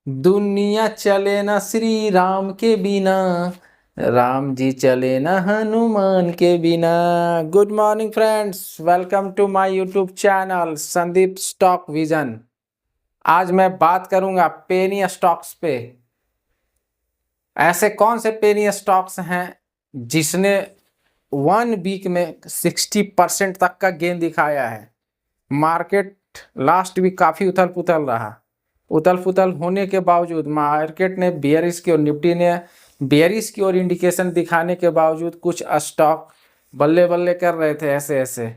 दुनिया चले ना श्री राम के बिना, राम जी चले ना हनुमान के बिना। Good morning friends, welcome to my YouTube channel Sandeep Stock Vision. आज मैं बात करूंगा पेनी स्टॉक्स पे। ऐसे कौन से पेनी स्टॉक्स हैं जिसने 1 वीक में 60% तक का गेन दिखाया है। मार्केट लास्ट वीक काफी उथल पुथल रहा। उथल पुथल होने के बावजूद मार्केट ने बेयरिश की और निफ्टी ने बेयरिश की और इंडिकेशन दिखाने के बावजूद कुछ स्टॉक बल्ले बल्ले कर रहे थे ऐसे ऐसे।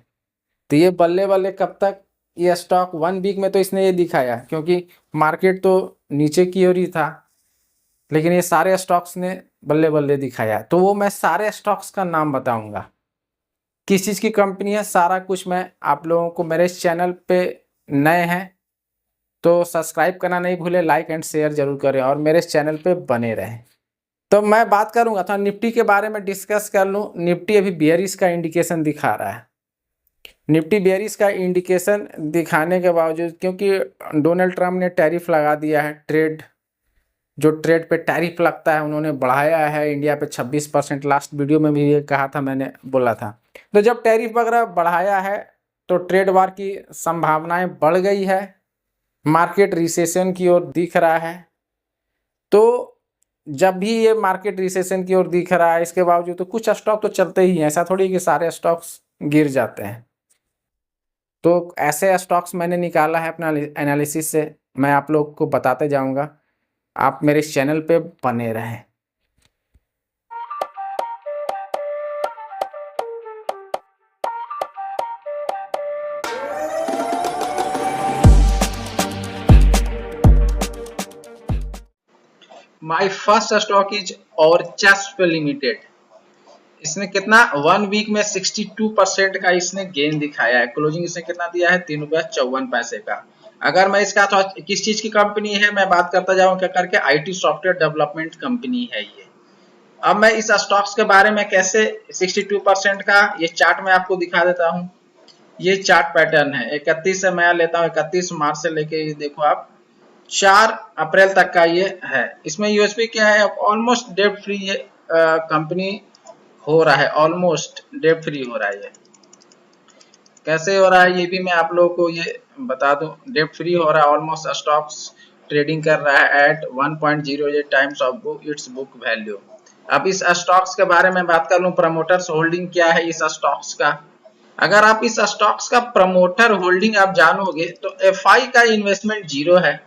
तो ये बल्ले बल्ले कब तक, ये स्टॉक 1 वीक में तो इसने ये दिखाया क्योंकि मार्केट तो नीचे की ओर ही था, लेकिन ये सारे स्टॉक्स ने बल्ले बल्ले दिखाया। तो वो मैं सारे स्टॉक्स का नाम बताऊंगा, किस चीज़ की कंपनी है, सारा कुछ मैं आप लोगों को। मेरे इस चैनल पे नए हैं तो सब्सक्राइब करना नहीं भूले, लाइक एंड शेयर जरूर करें और मेरे इस चैनल पे बने रहें। तो मैं बात करूंगा था निफ्टी के बारे में, डिस्कस कर लूं। निफ्टी अभी बेयरिश का इंडिकेशन दिखा रहा है। निफ्टी बेयरिश का इंडिकेशन दिखाने के बावजूद, क्योंकि डोनाल्ड ट्रंप ने टैरिफ लगा दिया है, ट्रेड पे टैरिफ लगता है उन्होंने बढ़ाया है इंडिया पे 26%। लास्ट वीडियो में भी ये कहा था, मैंने बोला था। तो जब टैरिफ वगैरह बढ़ाया है तो ट्रेड वार की संभावनाएं बढ़ गई है, मार्केट रिसेशन की ओर दिख रहा है। तो जब भी ये मार्केट रिसेशन की ओर दिख रहा है, इसके बावजूद तो कुछ स्टॉक तो चलते ही हैं, ऐसा थोड़ी कि सारे स्टॉक्स गिर जाते हैं। तो ऐसे स्टॉक्स मैंने निकाला है अपना एनालिसिस से, मैं आप लोग को बताते जाऊंगा। आप मेरे इस चैनल पे बने रहें। My first stock is Orchasp limited. इसने कितना 1 वीक में 62% का इसने गेन दिखाया है। क्लोजिंग इसने कितना दिया है, ₹3.54 का। अगर मैं इसका तो किस चीज की कंपनी है मैं बात करता जाऊं क्या करके, आईटी सॉफ्टवेयर डेवलपमेंट कंपनी है ये। अब मैं इस स्टॉक्स के बारे में कैसे 62% का, ये चार्ट में आपको दिखा देता हूँ। ये चार्ट पैटर्न है 31 से मैं लेता हूँ, 31 मार्च से लेके ये देखो आप 4 अप्रैल तक का ये है। इसमें यूएसपी क्या है, ऑलमोस्ट डेट फ्री ये कंपनी हो रहा है, ऑलमोस्ट डेट फ्री हो रहा है। ये कैसे हो रहा है ये भी मैं आप लोगों को ये बता दूं। डेट फ्री हो रहा है, ऑलमोस्ट स्टॉक्स ट्रेडिंग कर रहा है at 1.08 times of its book value. अब इस स्टॉक्स के बारे में बात कर लूं, प्रमोटर्स होल्डिंग क्या है इस स्टॉक्स का। अगर आप इस स्टॉक्स का प्रमोटर होल्डिंग आप जानोगे तो एफआई का इन्वेस्टमेंट 0 है।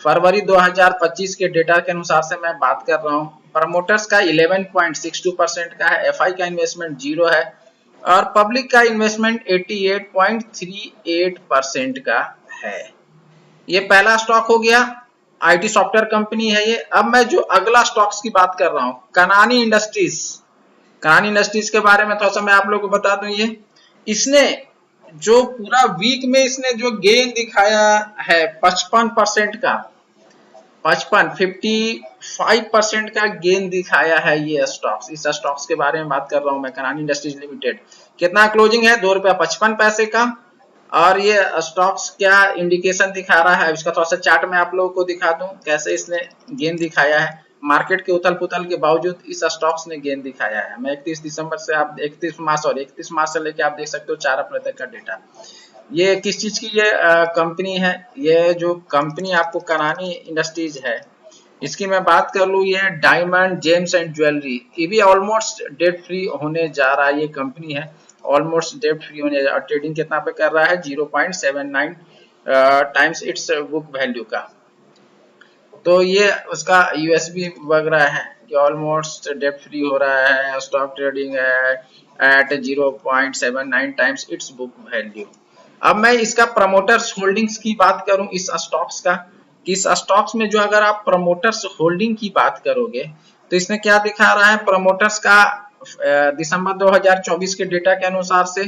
फरवरी 2025 के डेटा के अनुसार से मैं बात कर रहा हूँ। प्रमोटर्स का 11.62% का है, एफआई का इन्वेस्टमेंट 0 है और पब्लिक का इन्वेस्टमेंट 88.38% का है। ये पहला स्टॉक हो गया, आईटी सॉफ्टवेयर कंपनी है ये। अब मैं जो अगला स्टॉक्स की बात कर रहा हूँ, कनानी इंडस्ट्रीज। कनानी इंडस्ट्रीज के बारे में थोड़ा सा मैं आप लोगों को बता दूं। ये इसने जो पूरा वीक में इसने जो गेन दिखाया है 55% का, 55% का गेन दिखाया है ये स्टॉक्स। इस स्टॉक्स के बारे में बात कर रहा हूं मैं, कनानी इंडस्ट्रीज लिमिटेड। कितना क्लोजिंग है, ₹2.55 का। और ये स्टॉक्स क्या इंडिकेशन दिखा रहा है, इसका थोड़ा सा चार्ट में आप लोगों को दिखा दूं कैसे इसने गेन दिखाया है। मार्केट के उथल पुथल के बावजूद इस स्टॉक्स ने गेन दिखाया है। मैं 31 से आप 31 मार्च से लेके आप देख सकते हो 4 अप्रैल तक का डेटा। ये किस चीज की ये कंपनी है, ये जो कंपनी आपको कनानी इंडस्ट्रीज है इसकी मैं बात कर लूँ, ये डायमंड जेम्स एंड ज्वेलरी, ये भी ऑलमोस्ट डेट फ्री होने जा रहा है। ये कंपनी है ऑलमोस्ट डेट फ्री होने जा रहा है। ट्रेडिंग कितना पे कर रहा है, 0.79 टाइम्स इट्स बुक वैल्यू का। तो ये उसका यूएसबी वगैरह है कि ऑलमोस्ट डेट फ्री हो रहा है, स्टॉक ट्रेडिंग है at 0.79 times its book value. अब मैं इसका प्रमोटर्स होल्डिंग्स की बात करूं इस स्टॉक्स का, कि इस स्टॉक्स में जो अगर आप प्रमोटर्स होल्डिंग की बात करोगे तो इसने क्या दिखा रहा है, प्रमोटर्स का दिसंबर 2024 के डेटा के अनुसार से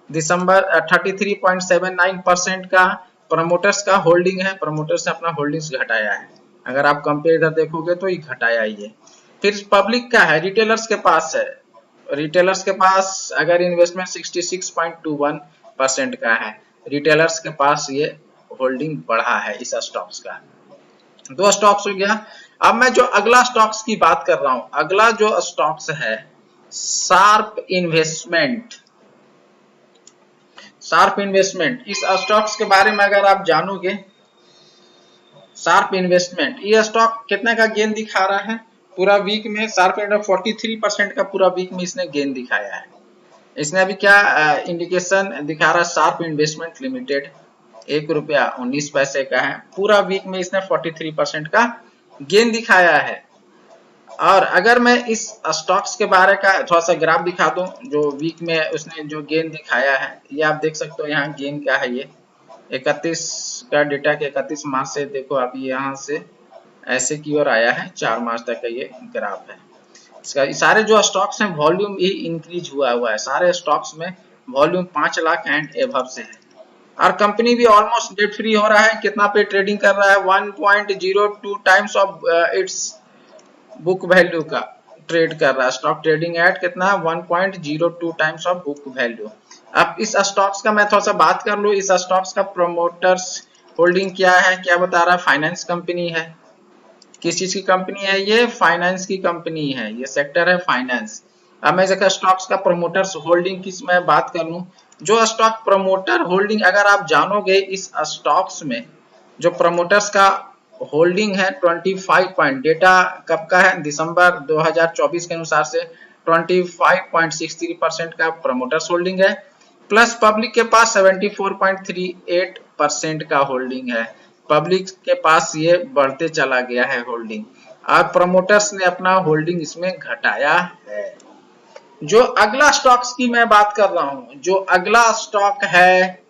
दिसंबर 33.79% का प्रमोटर्स का होल्डिंग है। प्रमोटर्स ने अपना होल्डिंग्स घटाया है, अगर आप कंपेयर इधर देखोगे तो ये घटाया ही है। फिर पब्लिक का है, रिटेलर्स के पास है। रिटेलर्स के पास अगर इन्वेस्टमेंट 66.21% का है, रिटेलर्स के पास ये होल्डिंग बढ़ा है इस स्टॉक्स का। दो स्टॉक्स हो गया। अब मैं जो अगला स्टॉक्स की बात कर रहा हूं, अगला जो स्टॉक्स है शार्प इन्वेस्टमेंट। शार्प इन्वेस्टमेंट, इस स्टॉक्स के बारे में अगर आप जानोगे, शार्प इन्वेस्टमेंट ये स्टॉक कितने का गेन दिखा रहा है पूरा वीक में? शार्प इन्वेस्टमेंट 43% का पूरा वीक में इसने गेन दिखाया है। इसने अभी क्या इंडिकेशन दिखा रहा है? शार्प इन्वेस्टमेंट लिमिटेड ₹1.19 का है, पूरा वीक में इसने 43% का गेन दिखाया है। और अगर मैं इस स्टॉक्स के बारे का थोड़ा सा ग्राफ दिखा दूं, जो वीक में उसने जो गेन दिखाया है, ये आप देख सकते हो यहाँ गेन क्या है। ये 31 का डेटा के 31 मार्च से देखो आप, यहाँ से ऐसे की ओर आया है, 4 मार्च तक का ये ग्राफ है इसका। सारे जो स्टॉक्स हैं वॉल्यूम ही इंक्रीज हुआ है, सारे स्टॉक्स में वॉल्यूम 5 लाख एंड एबव से है। और कंपनी भी ऑलमोस्ट डेट फ्री हो रहा है। कितना पे ट्रेडिंग कर रहा है? 1.02 times of its book value का ट्रेड कर रहा है। स्टॉक ट्रेडिंग एट कितना? 1.02 टाइम्स ऑफ बुक वैल्यू। अब इस स्टॉक्स का मैं थोड़ा सा बात कर लूं। इस स्टॉक्स का प्रोमोटर्स होल्डिंग क्या है, क्या बता रहा है? फाइनेंस कंपनी है। किस चीज की कंपनी है ये? फाइनेंस की कंपनी है, ये सेक्टर है फाइनेंस। अब मैं इसका स्टॉक्स का प्रोमोटर्स होल्डिंग की मैं बात कर लूं, जो स्टॉक प्रमोटर होल्डिंग अगर आप जानोगे इस स्टॉक्स में, जो प्रमोटर्स का होल्डिंग है 25 पॉइंट, डेटा कब का है? दिसंबर 2024 के अनुसार से 25.63% का प्रमोटर्स होल्डिंग है, प्लस पब्लिक के पास 74.38% का होल्डिंग है। पब्लिक के पास ये बढ़ते चला गया है होल्डिंग, और प्रमोटर्स ने अपना होल्डिंग इसमें घटाया है। जो अगला स्टॉक्स की मैं बात कर रहा हूं, जो अगला स्टॉक है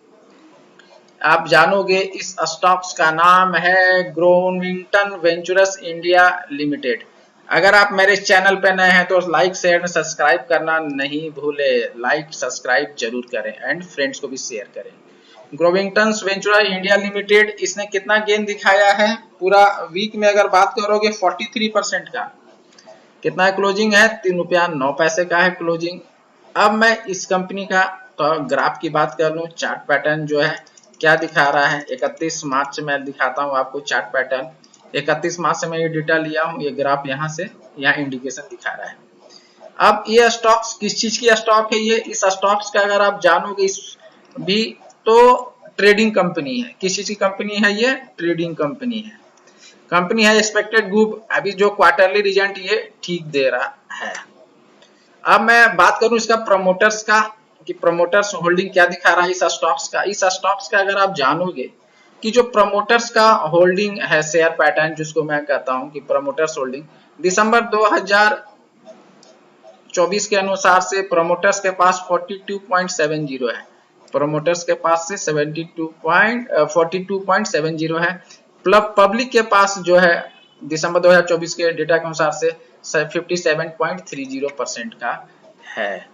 आप जानोगे, इस स्टॉक्स का नाम है ग्रोविंगटन वेंचर्स इंडिया लिमिटेड। अगर आप मेरे चैनल पे नए हैं तो लाइक शेयर एंड सब्सक्राइब करना नहीं भूले, लाइक सब्सक्राइब जरूर करें एंड फ्रेंड्स को भी शेयर करें। ग्रोविंगटन वेंचर्स इंडिया लिमिटेड, इसने कितना गेन दिखाया है पूरा वीक में? अगर बात करोगे 43% का। कितना क्लोजिंग है? ₹3.09 का है क्लोजिंग। अब मैं इस कंपनी का ग्राफ की बात कर लूं, चार्ट पैटर्न जो है क्या दिखा रहा है? 31 मार्च से मैं दिखाता हूं आपको चार्ट पैटर्न। 31 मार्च से मैं ये डेटा लिया हूं, ये ग्राफ यहाँ से यहाँ इंडिकेशन दिखा रहा है। अब ये स्टॉक्स किस चीज की स्टॉक है? ये इस स्टॉक्स का अगर आप जानोगे इस भी, तो ट्रेडिंग कंपनी है। किस चीज की कंपनी है? ये ट्रेडिंग कंपनी है। कंपनी है एक्सपेक्टेड ग्रुप, अभी जो क्वार्टरली रिजल्ट ये ठीक दे रहा है। अब मैं बात करूं इसका प्रमोटर्स का, कि प्रमोटर्स होल्डिंग क्या दिखा रहा है इस स्टॉक्स का। इस स्टॉक्स का अगर आप जानोगे कि जो प्रमोटर्स का होल्डिंग है, शेयर पैटर्न जिसको मैं कहता हूं कि प्रमोटर्स होल्डिंग, दिसंबर 2024 के अनुसार से प्रमोटर्स के पास 42.70 है। प्रमोटर्स के पास से 42.70 है। पब्लिक के पास जो है दिसंबर 2024 के डेटा के अनुसार से 57.30% का है।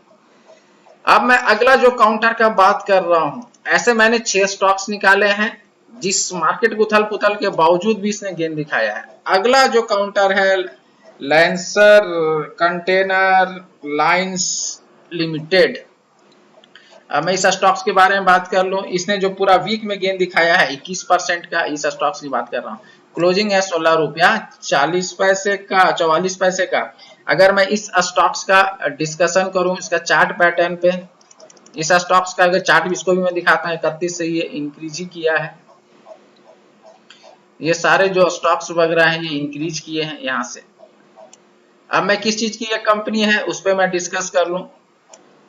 अब मैं अगला जो काउंटर का बात कर रहा हूं, ऐसे मैंने 6 स्टॉक्स निकाले हैं जिस मार्केट उथल पुथल के बावजूद भी इसने गेन दिखाया है। अगला जो काउंटर है लैंसर कंटेनर लाइंस लिमिटेड। अब मैं इस स्टॉक्स के बारे में बात कर लूं, इसने जो पूरा वीक में गेन दिखाया है 21% का, इस स्टॉक्स की बात कर रहा हूं। क्लोजिंग है ₹16.40 का, 44 पैसे का। अगर मैं इस स्टॉक्स का डिस्कशन करूं इसका चार्ट पैटर्न पे, इस स्टॉक्स का अगर चार्ट इसको भी मैं दिखाता हूं, 31 से ये इंक्रीज ही किया है। ये सारे जो स्टॉक्स वगैरह हैं ये इंक्रीज किए हैं यहाँ से। अब मैं किस चीज की ये कंपनी है उस पर मैं डिस्कस कर लूं।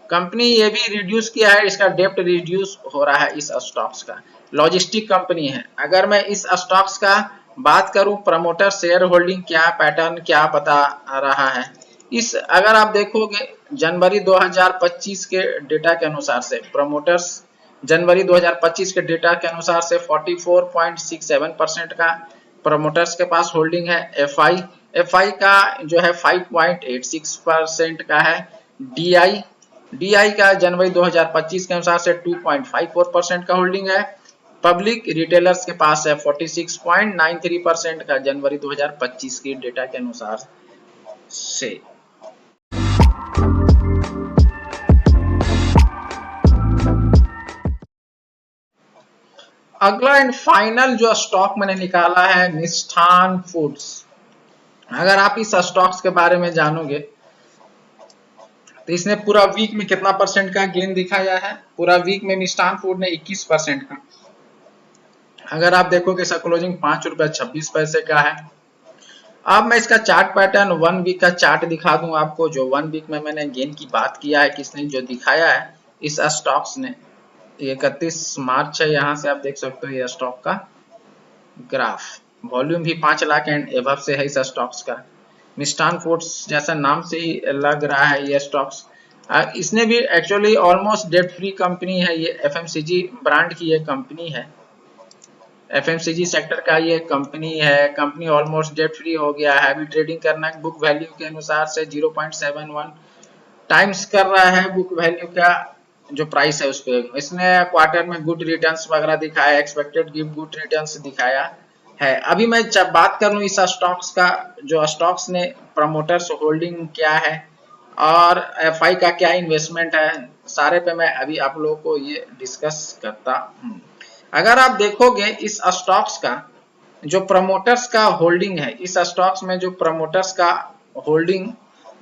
कंपनी ये भी रिड्यूस किया है, इसका डेप्ट रिड्यूस हो रहा है इस स्टॉक्स का। लॉजिस्टिक कंपनी है। अगर मैं इस स्टॉक्स का बात करूं, प्रमोटर शेयर होल्डिंग क्या पैटर्न क्या बता रहा है, इस अगर आप देखोगे जनवरी 2025 के डेटा के अनुसार से, प्रमोटर्स जनवरी 2025 के डेटा के अनुसार से 44.67% का प्रमोटर्स के पास होल्डिंग है। एफआई का जो है 5.86% का है। डीआई का जनवरी 2025 के अनुसार से 2.54% का होल्डिंग है। पब्लिक रिटेलर्स के पास है 46.93% का जनवरी 2025 के डेटा के अनुसार से। अगला एंड फाइनल जो स्टॉक मैंने निकाला है मिष्ठान फूड्स। अगर आप इस स्टॉक्स के बारे में जानोगे तो इसने पूरा वीक में कितना परसेंट का गेन दिखाया है। पूरा वीक में मिष्ठान फूड ने 21% का। अगर आप देखोगे इसका क्लोजिंग ₹5.26 का है। अब मैं इसका चार्ट पैटर्न 1 वीक का चार्ट दिखा दूं आपको, जो 1 वीक में मैंने गेन की बात किया है, किसने जो दिखाया है इस स्टॉक्स ने। 31 मार्च है, यहाँ से आप देख सकते हो ये स्टॉक का ग्राफ। वॉल्यूम भी 5 लाख एंड एबव से है इस स्टॉक्स का। मिष्ठान फूड्स जैसा नाम से ही लग रहा है ये स्टॉक्स। इसने भी actually almost debt free company है ये, एफएमसीजी ब्रांड की ये कंपनी है, एफएमसीजी सेक्टर का ये कंपनी है। कंपनी ऑलमोस्ट डेट फ्री हो गया है। अभी ट्रेडिंग करना बुक वैल्यू के अनुसार से 0.71 टाइम्स कर रहा है बुक वैल्यू का जो प्राइस है उस पे। इसने क्वार्टर में गुड रिटर्न्स वगैरह दिखाया, एक्सपेक्टेड गिव गुड रिटर्न्स दिखाया है। अभी मैं जब बात करूं इस स्टॉक्स का, जो स्टॉक्स ने प्रमोटर्स होल्डिंग क्या है और एफआई का क्या इन्वेस्टमेंट है, सारे पे मैं अभी आप लोगों को ये डिस्कस करता हूं। अगर आप देखोगे इस स्टॉक्स का जो प्रमोटर्स का होल्डिंग है, इस स्टॉक्स में जो प्रमोटर्स का होल्डिंग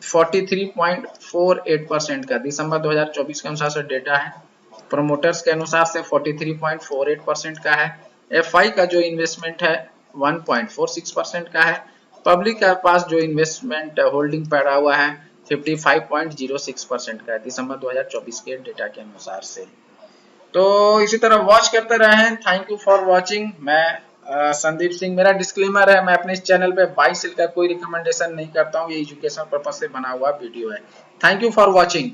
43.48% का दिसंबर 2024 के अनुसार से डेटा है। प्रमोटर्स के अनुसार से 43.48% का है। एफआई का जो इन्वेस्टमेंट है 1.46% का है। पब्लिक के पास जो इन्वेस्टमेंट होल्डिंग पड़ा हुआ है 55.06% का है दिसंबर 2024 के डेटा के अनुसार से। तो इसी तरह वॉच करते रहें। Thank you for watching. मैं संदीप सिंह, मेरा डिस्क्लेमर है, मैं अपने इस चैनल पे बाई सेल का कोई रिकमेंडेशन नहीं करता हूँ, ये एजुकेशन पर्पज से बना हुआ वीडियो है। Thank you for watching.